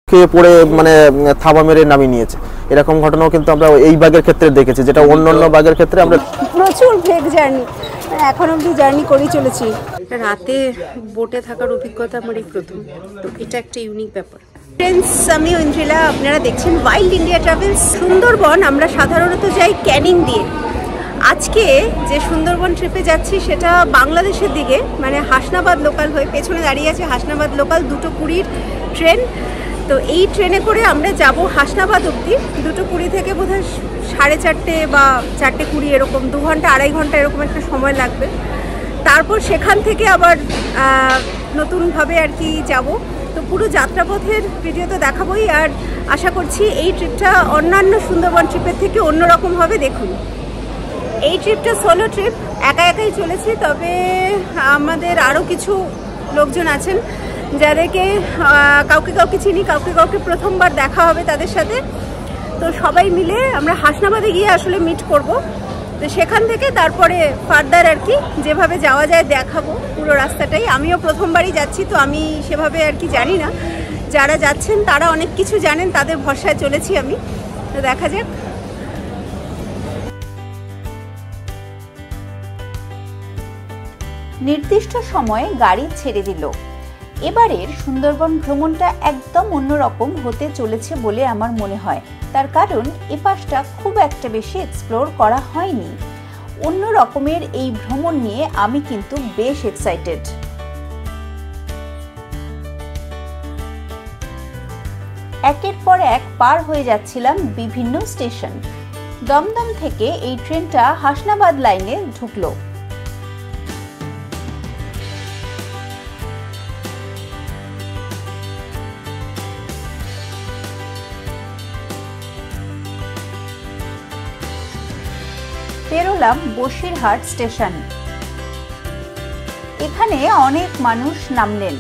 খেয়ে পড়ে মানে থাবা মেরে নামিয়ে নিয়েছে। এরকম ঘটনাও কিন্তু আমরা এই বাগের ক্ষেত্রে দেখেছি, যেটা অন্যান্য বাগের ক্ষেত্রে আমরা প্রচুর ভেগ জার্নি, এখন অবধি জার্নি করে চলেছি। রাতে বোটে থাকার অভিজ্ঞতা আমার এই প্রথম, তো এটা একটা ইউনিক ব্যাপার। ফ্রেন্ডস, আমি ঐন্দ্রিলা, আপনারা দেখছেন ওয়াইল্ড ইন্ডিয়া ট্রাভেলস। সুন্দরবন আমরা সাধারণত যাই ক্যানিং দিয়ে। আজকে যে সুন্দরবন ট্রিপে যাচ্ছি সেটা বাংলাদেশের দিকে, মানে হাসনাবাদ লোকাল হয়ে। পেছনে দাঁড়িয়ে আছে হাসনাবাদ লোকাল 2:20 ট্রেন। তো এই ট্রেনে করে আমরা যাব হাসনাবাদ অবধি। 2:20 থেকে বোধহয় 4:30 বা 4:20 এরকম, 2 ঘন্টা 2.5 ঘন্টা এরকম একটা সময় লাগবে। তারপর সেখান থেকে আবার নতুনভাবে আর কি যাব। তো পুরো যাত্রাপথের ভিডিও তো দেখাবোই, আর আশা করছি এই ট্রিপটা অন্যান্য সুন্দরবন ট্রিপের থেকে অন্যরকম হবে। দেখুন, এই ট্রিপটা সোলো ট্রিপ, একা একাই চলেছি। তবে আমাদের আরও কিছু লোকজন আছেন যাদেরকে কাউকে কাউকে চিনি, কাউকে কাউকে প্রথমবার দেখা হবে তাদের সাথে। তো সবাই মিলে আমরা হাসনাবাদে গিয়ে আসলে মিট করব। তো সেখান থেকে তারপরে ফার্দার আর কি যেভাবে যাওয়া যায় দেখাবো পুরো রাস্তাটাই। আমিও প্রথমবারই যাচ্ছি, তো আমি সেভাবে আর কি জানি না। যারা যাচ্ছেন তারা অনেক কিছু জানেন, তাদের ভরসায় চলেছি আমি। তো দেখা যাক। নির্দিষ্ট সময়ে গাড়ি ছেড়ে দিল। এবারের সুন্দরবন ভ্রমণটা একদম অন্যরকম হতে চলেছে বলে আমার মনে হয়। তার কারণ এ পাশটা খুব একটা বেশি এক্সপ্লোর করা হয়নি। অন্য রকমের এই ভ্রমণ নিয়ে আমি কিন্তু বেশ এক্সাইটেড। একের পর এক পার হয়ে যাচ্ছিলাম বিভিন্ন স্টেশন। দমদম থেকে এই ট্রেনটা হাসনাবাদ লাইনে ঢুকলো। বেরোলাম বসিরহাট স্টেশন। এখানে অনেক মানুষ নামলেন।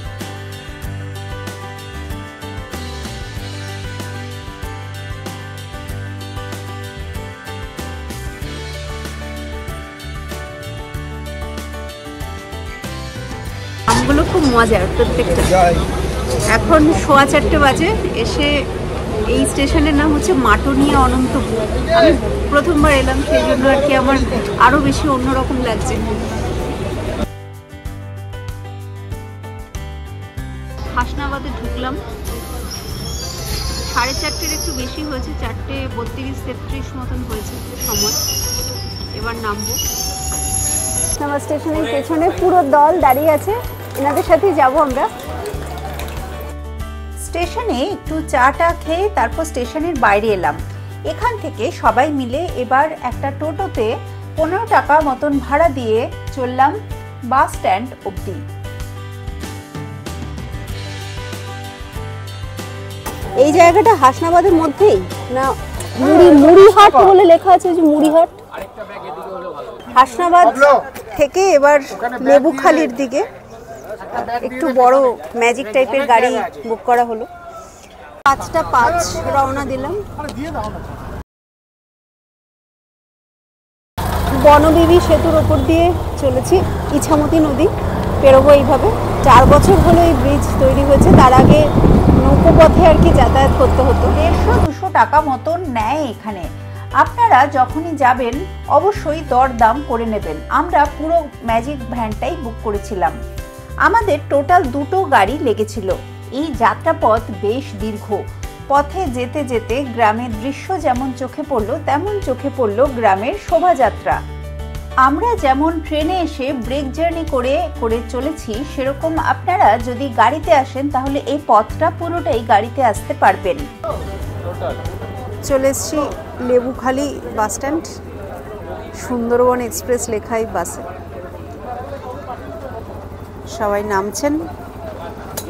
নামগুলো খুব মজার প্রত্যেকটা। এখন 4:15 বাজে। এসে এই স্টেশনের নাম হচ্ছে মাটনিয়া অনন্তপুর। আমি প্রথমবার এলাম, সেই জন্য আর কি আমার আরো বেশি অন্যরকম লাগছে। হাসনাবাদে ঢুকলাম। 4:30 একটু বেশি হয়েছে, 4:32-33 মতন হয়েছে সময়। এবার নামবো। হাসনাবাদ স্টেশনের পেছনে পুরো দল দাঁড়িয়ে আছে, এনাদের সাথেই যাব আমরা। স্টেশনে একটু চাটা খেয়ে তারপর স্টেশনের বাইরে এলাম। এখান থেকে সবাই মিলে এবার একটা টোটোতে 15 টাকা মতন ভাড়া দিয়ে চললাম বাস স্ট্যান্ড অবধি। এই জায়গাটা হাসনাবাদের মধ্যেই না? মুড়িহাট বলে লেখা আছে, যে মুড়িহাট। হাসনাবাদ থেকে এবার লেবুখালির দিকে একটু বড় ম্যাজিক টাইপের গাড়ি বুক করা হলো। 5:05 রওনা দিলাম। বনবিবি সেতুর ওপর দিয়ে চলেছি। ইছামতি নদী পেরোবো এইভাবে। 4 বছর হলো এই ব্রিজ তৈরি হয়েছে, তার আগে নৌকো পথে আর কি যাতায়াত করতে হতো। 150-200 টাকা মতন নেয় এখানে। আপনারা যখনই যাবেন অবশ্যই দরদাম করে নেবেন। আমরা পুরো ম্যাজিক ভ্যানটাই বুক করেছিলাম। আমাদের টোটাল 2টো গাড়ি লেগেছিল। এই যাত্রাপথ বেশ দীর্ঘ। পথে যেতে যেতে গ্রামের দৃশ্য যেমন চোখে পড়লো, তেমন চোখে পড়লো গ্রামের শোভাযাত্রা। আমরা যেমন ট্রেনে এসে ব্রেক জার্নি করে চলেছি, সেরকম আপনারা যদি গাড়িতে আসেন তাহলে এই পথটা পুরোটাই গাড়িতে আসতে পারবেন। চলে এসছি Lebukhali bus stand. Sundarban express লেখাই বাসে সবাই নামছেন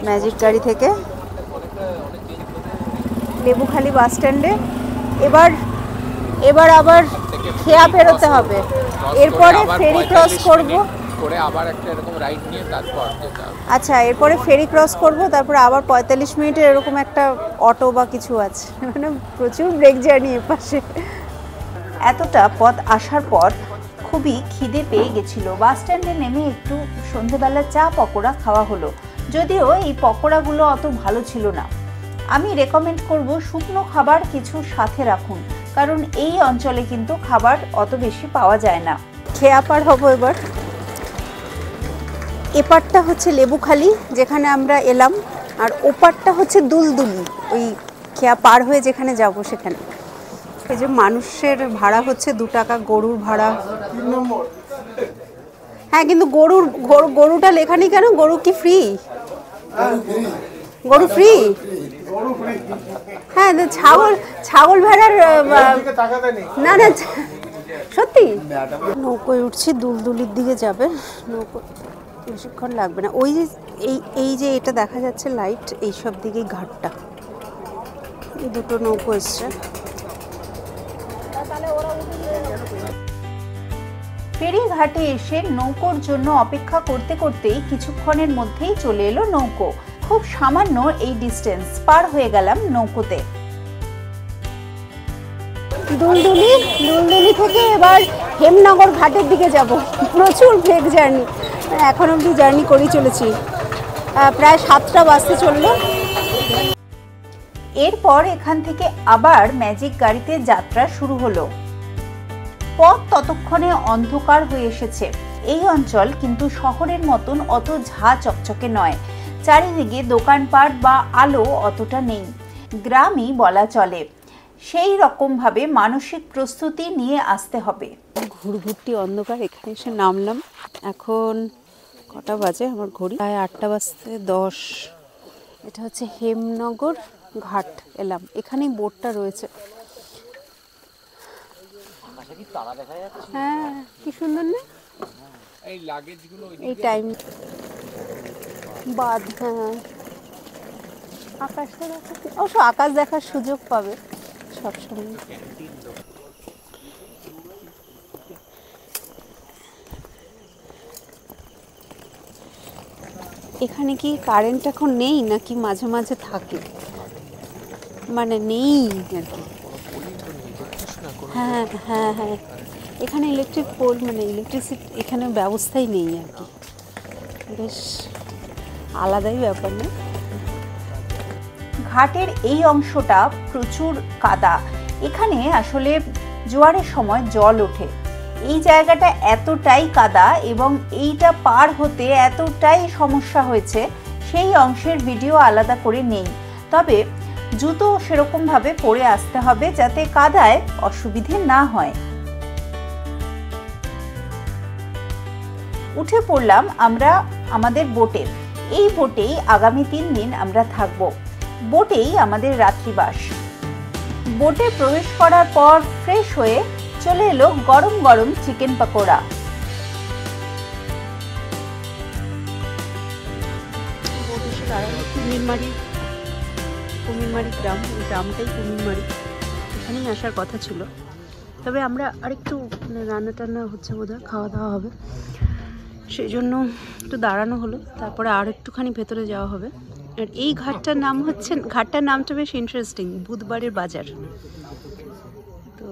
ম্যাজিক গাড়ি থেকে। লেবুখালি বাস স্ট্যান্ডে এবার আবার খেয়া বেরোতে হবে। এরপরে ফেরি ক্রস করব, আচ্ছা এরপরে ফেরি ক্রস করব, তারপরে আবার 45 মিনিটের এরকম একটা অটো বা কিছু আছে। মানে প্রচুর ব্রেক জার্নি এপাশে। এতটা পথ আসার পর খুবই খিদে পেয়ে গেছিল। বাস স্ট্যান্ডে নেমে একটু সন্ধেবেলা চা পকোড়া খাওয়া হলো, যদিও এই পকোড়াগুলো অত ভালো ছিল না। আমি রেকমেন্ড করব শুকনো খাবার কিছু সাথে রাখুন, কারণ এই অঞ্চলে কিন্তু খাবার অত বেশি পাওয়া যায় না। খেয়া পার হবো এবার। এপারটা হচ্ছে লেবুখালি যেখানে আমরা এলাম, আর ওপারটা হচ্ছে দুলদুলি, ওই খেয়া পার হয়ে যেখানে যাব সেখানে। এই যে মানুষের ভাড়া হচ্ছে 2 টাকা, গরুর ভাড়া। হ্যাঁ, কিন্তু গরুটা লেখা নেই কেন? গরু কি ফ্রি? গরু ফ্রি? হ্যাঁ, ছাগল ভেড়ার না না, সত্যি। নৌকোয় উঠছি, দুলদুলির দিকে যাবে। নৌকো বেশিক্ষণ লাগবে না। ওই যে এই যে এটা দেখা যাচ্ছে লাইট, এইসব দিকেই ঘাটটা। এই দুটো নৌকো এসছে। ফেরিঘাটে এসে নৌকোর জন্য অপেক্ষা করতে করতেই কিছুক্ষণের মধ্যেই চলে এলো নৌকো। খুব সামান্য এই ডিস্টেন্স পার হয়ে গেলাম নৌকোতে। দুলদুলি থেকে এবার হেমনগর ঘাটের দিকে যাব। প্রচুর ভেগ জার্নি, এখন অবধি জার্নি করে চলেছি। প্রায় 7টা বাজতে চললো। এরপর এখান থেকে আবার ম্যাজিক গাড়িতে যাত্রা শুরু হলো। পথ ততক্ষণে অন্ধকার হয়ে এসেছে। এই অঞ্চল কিন্তু শহরের মতন অত ঝা চকচকে নয়। চারিদিকে দোকানপাট বা আলো অতটা নেই, গ্রামই বলা চলে। সেই রকম ভাবে মানসিক প্রস্তুতি নিয়ে আসতে হবে। ঘুরঘুরটি অন্ধকার, এখানে এসে নামলাম। এখন কটা বাজে আমার ঘড়ি? প্রায় 8টা বাজতে 10। এটা হচ্ছে হেমনগর ঘাট এলাম। এখানেই বোটটা রয়েছে। হ্যাঁ, কি সুন্দর না এই টাইম। বাদ, হ্যাঁ, আকাশটা দেখা, অবশ্য আকাশ দেখার সুযোগ পাবে সবসময়। এখানে কি কারেন্ট এখন নেই নাকি মাঝে মাঝে থাকে? মানে নেই আর কি। হ্যাঁ হ্যাঁ হ্যাঁ, এখানে ইলেকট্রিক পোল মানে ইলেকট্রিসিটি এখানে ব্যবস্থাই নেই আর কি। বেশ আলাদাই ব্যাপার না? ঘাটের এই অংশটা প্রচুর কাদা। এখানে আসলে জোয়ারের সময় জল ওঠে। এই জায়গাটা এতটাই কাদা এবং এইটা পার হতে এতটাই সমস্যা হয়েছে, সেই অংশের ভিডিও আলাদা করে নেই। তবে জুতো সেরকম ভাবে পরে আসতে হবে যাতে কাদায় অসুবিধে না হয়। উঠে পড়লাম আমরা আমাদের বোটে। এই বোটেই আগামী 3 দিন আমরা থাকবো। বোটেই আমাদের রাত্রিবাস। বোটে প্রবেশ করার পর ফ্রেশ হয়ে চলে এলো গরম গরম চিকেন পকোড়া। কুমিরমারি গ্রাম, ওই গ্রামটাই কুমিরমারি। এখানেই আসার কথা ছিল। তবে আমরা আরেকটু রান্না টান্না হচ্ছে বোধহয়, খাওয়া দাওয়া হবে, সেই জন্য একটু দাঁড়ানো হলো। তারপরে আর একটুখানি ভেতরে যাওয়া হবে। আর এই ঘাটটার নামটা বেশ ইন্টারেস্টিং, বুধবারের বাজার। তো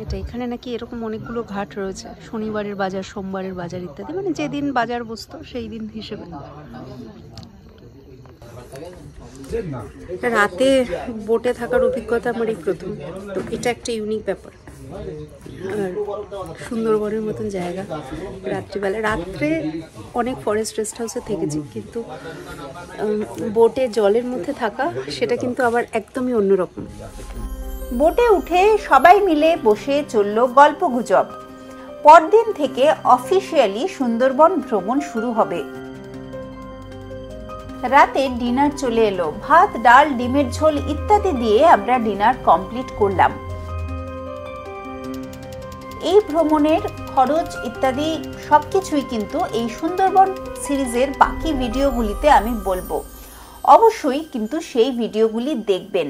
এটা এখানে নাকি এরকম অনেকগুলো ঘাট রয়েছে, শনিবারের বাজার, সোমবারের বাজার ইত্যাদি, মানে যেদিন বাজার বসতো সেই দিন হিসেবে। রাতে বোটে থাকার অভিজ্ঞতা আমার এই প্রথম, তো এটা একটা ইউনিক ব্যাপার। আর সুন্দরবনের মতন জায়গা, রাত্রে অনেক ফরেস্ট রেস্ট হাউসে থেকেছি, কিন্তু বোটে জলের মধ্যে থাকা সেটা কিন্তু আবার একদমই অন্যরকম। বোটে উঠে সবাই মিলে বসে চলল গল্পগুজব। পরদিন থেকে অফিসিয়ালি সুন্দরবন ভ্রমণ শুরু হবে। রাতে ডিনার চলে এলো। ভাত, ডাল, ডিমের ঝোল ইত্যাদি দিয়ে আমরা ডিনার কমপ্লিট করলাম। এই ভ্রমণের খরচ ইত্যাদি সবকিছুই কিন্তু এই সুন্দরবন সিরিজের বাকি ভিডিওগুলিতে আমি বলবো। অবশ্যই কিন্তু সেই ভিডিওগুলি দেখবেন।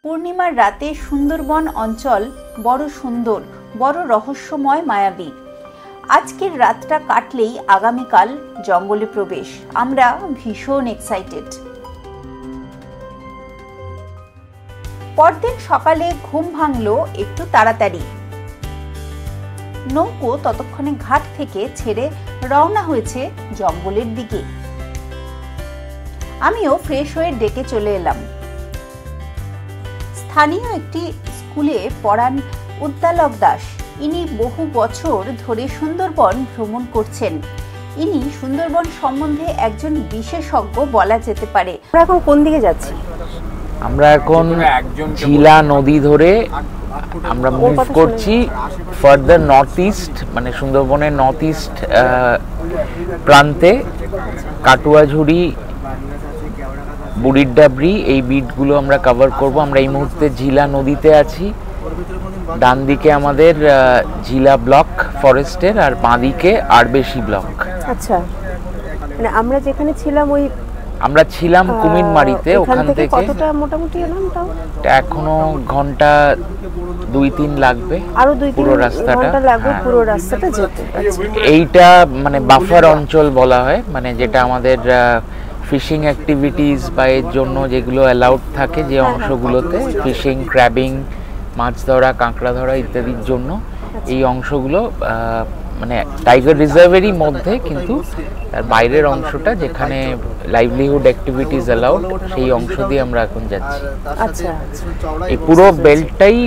পূর্ণিমার রাতে সুন্দরবন অঞ্চল বড় সুন্দর, বড় রহস্যময়, মায়াবী। আজকের রাতটা কাটলেই আগামীকাল জঙ্গলে প্রবেশ। আমরা ভীষণ এক্সাইটেড। পরদিন সকালে ঘুম ভাঙলো একটু তাড়াতাড়ি। নৌকো ততক্ষণে ঘাট থেকে ছেড়ে রওনা হয়েছে জঙ্গলের দিকে। আমিও ফ্রেশ হয়ে ডেকে চলে এলাম। স্থানীয় একটি স্কুলে পড়ান উদ্দালক দাস। ইনি বহু বছর ধরে সুন্দরবন ভ্রমণ করছেন। ইনি সুন্দরবন সম্বন্ধে একজন বিশেষজ্ঞ বলা যেতে পারে। আমরা এখন কোন দিকে যাচ্ছি? আমরা এখন ঝিলা নদী ধরে আমরা মুভ করছি ফার্দার নর্থ ইস্ট, মানে সুন্দরবনের নর্থ ইস্ট প্রান্তে কাটুয়াঝুড়ি, বুড়ির ডাবরি, এই বিটগুলো আমরা কভার করব। আমরা এই মুহূর্তে ঝিলা নদীতে আছি। ডান দিকে আমাদের ঝিলা ব্লক ফরেস্টের, আর বাঁ দিকে আরবেশি ব্লক। আচ্ছা, মানে আমরা যেখানে ছিলাম ওই আমরা ছিলাম কুমিরমারিতে। ওখান থেকে কতটা মোটামুটি এলাম তাও? এখনো ঘন্টা 2-3 লাগবে আরো 2-3 পুরো রাস্তাটা লাগবে পুরো রাস্তাটা যেতে। এইটা মানে বাফার অঞ্চল বলা হয়, মানে যেটা আমাদের ফিশিং অ্যাক্টিভিটিস বা এর জন্য যেগুলো অ্যালাউড থাকে যে অংশগুলোতে, ফিশিং, ক্র্যাবিং, মাছ ধরা, কাঁকড়া ধরা ইত্যাদির জন্য এই অংশগুলো মানে টাইগার রিজার্ভেরই মধ্যে, কিন্তু তার বাইরের অংশটা যেখানে লাইভলিহুড অ্যাক্টিভিটিস অ্যালাউড, সেই অংশ দিয়ে আমরা এখন যাচ্ছি। আচ্ছা, এই পুরো বেল্টটাই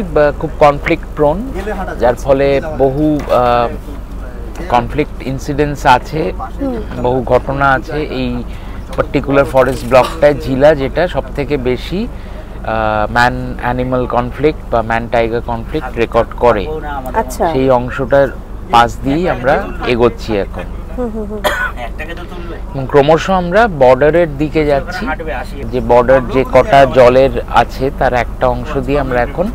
খুব কনফ্লিক্ট প্রোন, যার ফলে বহু কনফ্লিক্ট ইনসিডেন্টস আছে, বহু ঘটনা আছে। এই পার্টিকুলার ফরেস্ট ব্লকটায় ঝিলা, যেটা সব থেকে বেশি ম্যান অ্যানিমাল কনফ্লিক্ট বা ম্যান টাইগার কনফ্লিক্ট রেকর্ড করে। আচ্ছা, সেই অংশটার পাশ দিয়েই আমরা এগোচ্ছি এখন। ক্রমশ আমরা বর্ডারের দিকে যাচ্ছি, যে বর্ডার যে কটা জলের আছে তার একটা অংশ দিয়ে আমরা এখন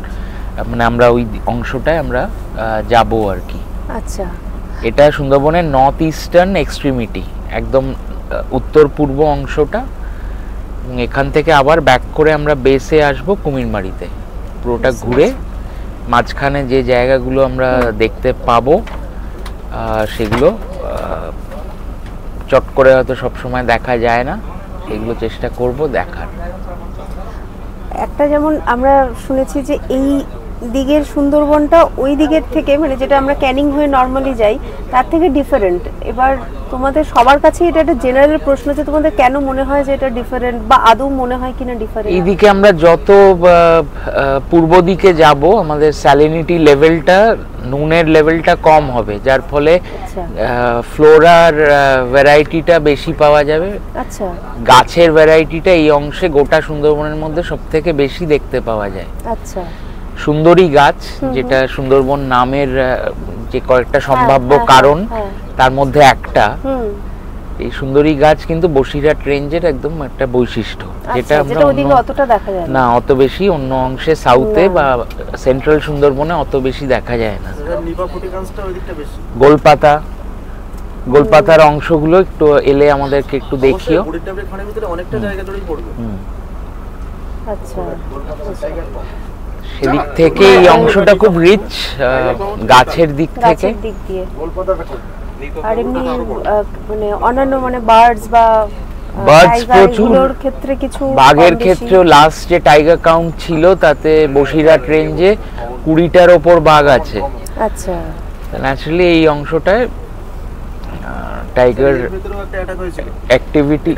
মানে আমরা ওই অংশটায় আমরা যাব আর কি। আচ্ছা, এটা সুন্দরবনের নর্থ ইস্টার্ন এক্সট্রিমিটি, একদম উত্তর পূর্ব অংশটা। এখান থেকে আবার ব্যাক করে আমরা বেসে আসবো কুমিরমারিতে, পুরোটা ঘুরে মাঝখানে যে জায়গাগুলো আমরা দেখতে পাবো সেগুলো চট করে হয়তো সবসময় দেখা যায় না, সেগুলো চেষ্টা করব দেখার। একটা যেমন আমরা শুনেছি যে এই দিকের সুন্দরবনটা ওই দিকের থেকে, মানে যেটা আমরা ক্যানিং হয়ে নর্মালি যাই তার থেকে ডিফারেন্ট। এবার তোমাদের সবার কাছে এটা একটা জেনারেল প্রশ্ন, যে তোমাদের কেন মনে হয় যে এটা ডিফারেন্ট, বা আদৌ মনে হয় কিনা ডিফারেন্ট? এইদিকে আমরা যত পূর্ব দিকে যাব, আমাদের স্যালিনিটি লেভেলটা, নুনের লেভেলটা কম হবে, যার ফলে ফ্লোরার ভ্যারাইটিটা বেশি পাওয়া যাবে। আচ্ছা, গাছের ভ্যারাইটিটা এই অংশে গোটা সুন্দরবনের মধ্যে সব থেকে বেশি দেখতে পাওয়া যায়। আচ্ছা, সুন্দরী গাছ, যেটা সুন্দরবন নামের যে কয়েকটা সম্ভাব্য কারণ তার মধ্যে একটা, এই সুন্দরী গাছ কিন্তু বসিরহাট রেঞ্জের একদম একটা বৈশিষ্ট্য, যেটা আমরা অতটা দেখা যায় না, অত বেশি অন্য অংশে সাউথে বা সেন্ট্রাল সুন্দরবনে অত বেশি দেখা যায় না। গোলপাতা, গোলপাতার অংশগুলো একটু এলে আমাদেরকে একটু দেখিও। আচ্ছা, সেদিক থেকে এই অংশটা খুব রিচ গাছের দিক থেকে। আর এমনি মানে অন্যান্য মানে বার্ডস প্রচুর, ক্ষেত্রে কিছু বাঘের ক্ষেত্রেও লাস্ট যে টাইগার কাউন্ট ছিল তাতে বসিরহাট রেঞ্জে 20টার ওপর বাঘ আছে। আচ্ছা, ন্যাচারালি এই অংশটায় টাইগার অ্যাক্টিভিটি।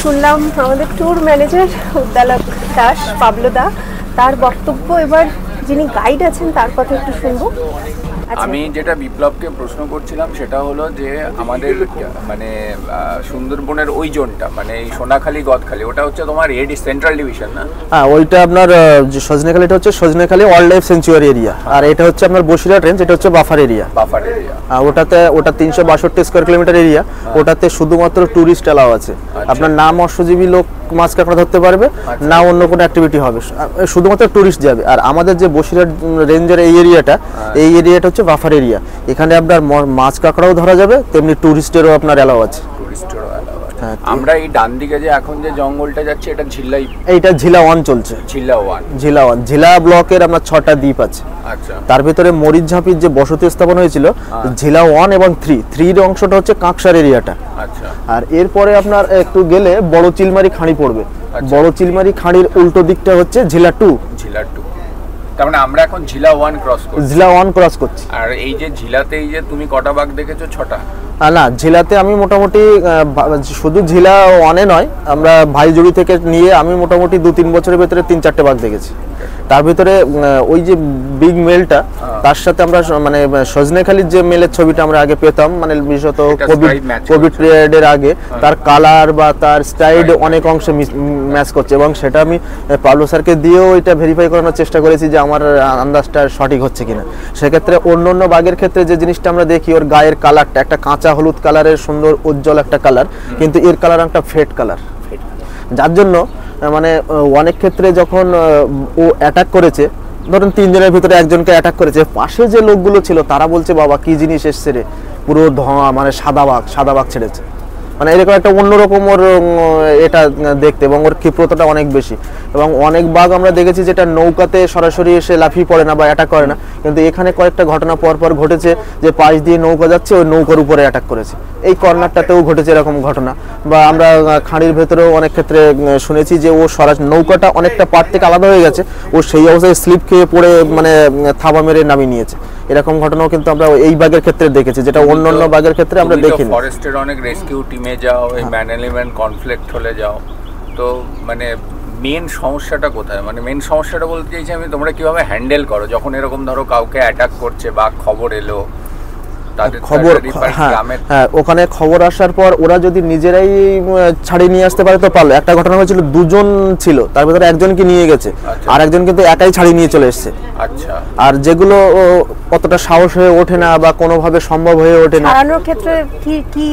শুনলাম আমাদের ট্যুর ম্যানেজার উদ্দালক দাস, পাবলো দা, তার বক্তব্য। এবার যিনি গাইড আছেন তার কথা একটু শুনবো। আমি যেটা বিপ্লবকে প্রশ্ন করছিলাম সেটা হলো যে আমাদের মানে সুন্দরবনের ওই জোনটা, মানে এই সোনাখালী গদখালি, ওটা হচ্ছে তোমার সেন্ট্রাল ডিভিশন না? হ্যাঁ, ওইটা আপনার যে সজনেখালিটা হচ্ছে Sajnekhali wildlife sanctuary area, আর এটা হচ্ছে আপনার বসিরহাট রেঞ্জ, এটা হচ্ছে বাফার এরিয়া। বাফার এরিয়া, ওটা 362 স্কয়ার কিলোমিটার এরিয়া। ওটাতে শুধুমাত্র ট্যুরিস্ট অ্যালাউ আছে। আপনার না মৎস্যজীবী লোক মাছ কাঁকড়া ধরতে পারবে, না অন্য কোনো অ্যাক্টিভিটি হবে, শুধুমাত্র ট্যুরিস্ট যাবে। আর আমাদের যে বসিরহাট রেঞ্জের এই এরিয়াটা, এই এরিয়াটা হচ্ছে বাফার এরিয়া। এখানে আপনার মাছ কাঁকড়াও ধরা যাবে, তেমনি ট্যুরিস্টেরও আপনার অ্যালাউ আছে। আমরা এই ডান দিকে যে এখন যে জঙ্গলটা যাচ্ছে, এটা ঝিলাই, এইটা ঝিলা 1 চলছে। ঝিলা 1 ঝিলা ব্লকের আপনার 6টা দ্বীপ আছে। আচ্ছা, তার ভিতরে মরিচঝাপির যে বসতি স্থাপন হয়েছিল ঝিলা 1 এবং 3 অংশটা হচ্ছে কাঁকসার এরিয়াটা। আচ্ছা, আর এরপরে আপনার একটু গেলে বড় চিলমারি খাঁড়ি পড়বে। বড় চিলমারি খাঁড়ির উল্টো দিকটা হচ্ছে ঝিলা 2। তার মানে আমরা এখন ঝিলা 1 ক্রস করছি। ঝিলা 1 ক্রস করছি। আর এই যে ঝিলাতে এই যে তুমি কটা বাঘ দেখেছো? 6টা? না, ঝিলাতে আমি মোটামুটি শুধু ঝিলা 1-এ নয়, আমরা ভাইজুড়ি থেকে নিয়ে আমি মোটামুটি 2-3 বছরের ভেতরে 3-4টে বাঘ দেখেছি। তার ভিতরে ওই যে বিগ মেলটা, তার সাথে আমরা মানে সজনেখালির যে মেলের ছবিটা আমরা আগে পেতাম, মানে বিশেষত কোভিড পিরিয়ডের আগে, তার কালার বা তার স্টাইড অনেক অংশে ম্যাচ করছে, এবং সেটা আমি পাবলো স্যারকে দিয়েও এটা ভেরিফাই করানোর চেষ্টা করেছি যে আমার আন্দাজটা সঠিক হচ্ছে কিনা। সেক্ষেত্রে অন্য বাঘের ক্ষেত্রে যে জিনিসটা আমরা দেখি, ওর গায়ের কালারটা একটা কাঁচা হলুদ কালারের সুন্দর উজ্জ্বল একটা কালার, কিন্তু এর কালার একটা ফেড কালার, যার জন্য মানে অনেক ক্ষেত্রে যখন ও অ্যাটাক করেছে, ধরুন 3 জনের ভিতরে একজনকে অ্যাটাক করেছে, পাশে যে লোকগুলো ছিল তারা বলছে বাবা কি জিনিস এসছে রে, পুরো ধোঁয়া, মানে সাদা বাঘ ছেড়েছে, মানে এরকম একটা অন্যরকম ওর এটা দেখতে, এবং ওর ক্ষিপ্রতাটা অনেক বেশি। এবং অনেক বাঘ আমরা দেখেছি যেটা নৌকাতে সরাসরি এসে লাফিয়ে পড়ে না বা অ্যাটাক করে না, কিন্তু এখানে কয়েকটা ঘটনা পর ঘটেছে যে পাশ দিয়ে নৌকা যাচ্ছে, ওই নৌকার উপরে অ্যাটাক করেছে। এই কর্নারটাতেও ঘটেছে এরকম ঘটনা। বা আমরা খাঁড়ির ভেতরেও অনেক ক্ষেত্রে শুনেছি যে ও সরাসরি নৌকাটা অনেকটা পাড় থেকে আলাদা হয়ে গেছে, ও সেই অবস্থায় স্লিপ খেয়ে পড়ে মানে থাবা মেরে নামিয়ে নিয়েছে। এরকম ঘটনাও কিন্তু আমরা এই বাঘের ক্ষেত্রে দেখেছি, যেটা অন্য বাঘের ক্ষেত্রে আমরা দেখিনি। ফরেস্টের অনেক রেস্কিউ টিমে যাও, এই ম্যান এলিমেন্ট কনফ্লিক্ট হলে যাও, তো মানে মেন সমস্যাটা কোথায়? মানে মেন সমস্যাটা বলতে চাইছি আমি, তোমরা কিভাবে হ্যান্ডেল করো যখন এরকম ধরো কাউকে অ্যাটাক করছে বা খবর এলো, খবর, হ্যাঁ ওখানে খবর আসার পর ওরা যদি নিজেরাই ছাড়িয়ে নিয়ে আসতে পারে তো পারলো। একটা ঘটনা হয়েছিল, 2 জন ছিল, তার ভিতরে একজনকে নিয়ে গেছে, আর একজন কিন্তু একাই ছাড়িয়ে নিয়ে চলে এসেছে। আচ্ছা। আর যেগুলো অতটা সাহস হয়ে ওঠে না বা কোনোভাবে সম্ভব হয়ে ওঠে না, ছাড়ানোর ক্ষেত্রে কি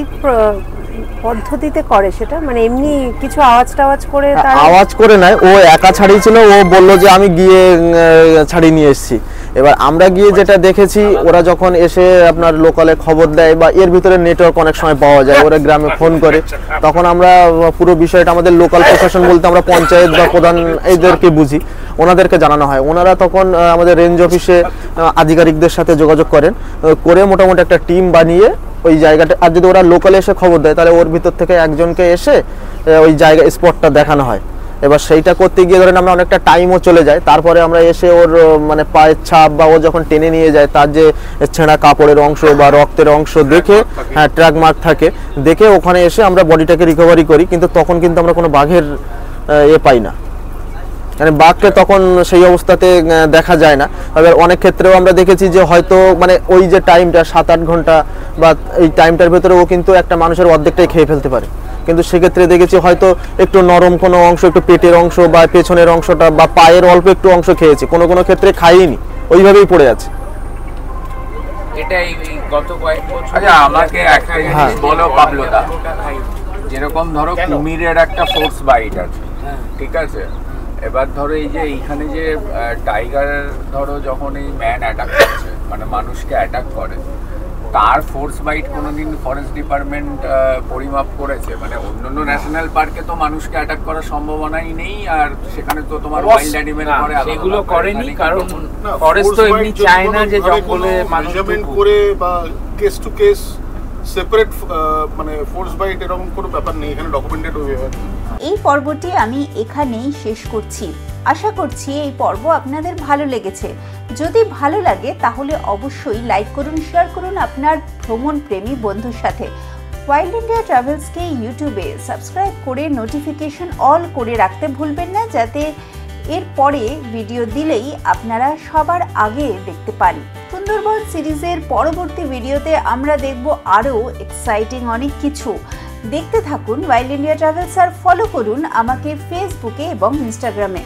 পদ্ধতিতে করে সেটা, মানে এমনি কিছু আওয়াজ করে? আওয়াজ করে নয়, ও একা ছাড়িয়েছিল, ও বললো যে আমি গিয়ে ছাড়িয়ে নিয়ে এসেছি। এবার আমরা গিয়ে যেটা দেখেছি, ওরা যখন এসে আপনার লোকালে খবর দেয় বা এর ভিতরে নেটওয়ার্ক অনেক সময় পাওয়া যায়, ওরা গ্রামে ফোন করে, তখন আমরা পুরো বিষয়টা আমাদের লোকাল প্রশাসন বলতে আমরা পঞ্চায়েত বা প্রধান এদেরকে বুঝি, ওনাদেরকে জানানো হয়। ওনারা তখন আমাদের রেঞ্জ অফিসে আধিকারিকদের সাথে যোগাযোগ করে মোটামুটি একটা টিম বানিয়ে ওই জায়গাটা, আর যদি ওরা লোকালে এসে খবর দেয় তাহলে ওর ভিতর থেকে একজনকে এসে ওই জায়গা স্পটটা দেখানো হয়। এবার সেইটা করতে গিয়ে ধরেন আমরা অনেকটা টাইমও চলে যায়, তারপরে আমরা এসে ওর মানে পায়ের ছাপ বা ও যখন টেনে নিয়ে যায় তার যে ছেঁড়া কাপড়ের অংশ বা রক্তের অংশ দেখে, হ্যাঁ ট্র্যাক মার্ক থাকে, দেখে ওখানে এসে আমরা বডিটাকে রিকভারি করি। কিন্তু তখন কিন্তু আমরা কোনো বাঘের পাই না, মানে বাঘকে তখন সেই অবস্থাতে দেখা যায় না। এবার অনেক ক্ষেত্রেও আমরা দেখেছি যে হয়তো মানে ওই যে টাইমটা 7-8 ঘন্টা বা এই টাইমটার ভেতরে ও কিন্তু একটা মানুষের অর্ধেকটাই খেয়ে ফেলতে পারে, কিন্তু সেক্ষেত্রে দেখেছি হয়তো একটু নরম কোনো অংশ, একটু পেটের অংশ বা পেছনের অংশটা বা পায়ের অল্প একটু অংশ খেয়েছে, কোনো ক্ষেত্রে খাইনি, ওইভাবেই পড়ে আছে। এটাই গত কয়েক বছর। আচ্ছা আমাকে একটা জিনিস বলো পাবলো দা, যেরকম ধরো কুমিরের একটা ফোর্স বাইট আছে, ঠিক আছে, এবার ধরো এই যে এইখানে যে টাইগার ধরো যখন এই ম্যান অ্যাটাক করছে, মানে মানুষকে অ্যাটাক করে, তার ফোর্স বাইট কোনোদিন ফরেস্ট ডিপার্টমেন্ট পরিমাপ করেছে? মানে অন্যান্য ন্যাশনাল পার্কে তো মানুষকে অ্যাটাক করার সম্ভাবনাই নেই, আর সেখানে তো তোমার ওয়াইল্ড অ্যানিমেল করে, সেগুলো করেনি, কারণ ফরেস্ট তো এমনি চায় না যে জঙ্গলে মানুষ করে বা কেস টু কেস সেপারেট মানে ফোর্স বাইট এরকম কোনো ব্যাপার নেই এখানে, ডকুমেন্টেড হয়ে যাবে। এই পর্বটি আমি এখানেই শেষ করছি। আশা করছি এই পর্ব আপনাদের ভালো লেগেছে। যদি ভালো লাগে তাহলে অবশ্যই লাইক করুন, শেয়ার করুন আপনার ভ্রমণ প্রেমী বন্ধুর সাথে। ওয়াইল্ড ইন্ডিয়া ট্রাভেলসকে ইউটিউবে সাবস্ক্রাইব করে নোটিফিকেশন অল করে রাখতে ভুলবেন না, যাতে এর পরে ভিডিও দিলেই আপনারা সবার আগে দেখতে পান। সুন্দরবন সিরিজের পরবর্তী ভিডিওতে আমরা দেখব আরও এক্সাইটিং অনেক কিছু। দেখতে থাকুন ওয়াইল্ড ইন্ডিয়া ট্রাভেলস আর ফলো করুন আমাকে ফেসবুকে এবং ইনস্টাগ্রামে।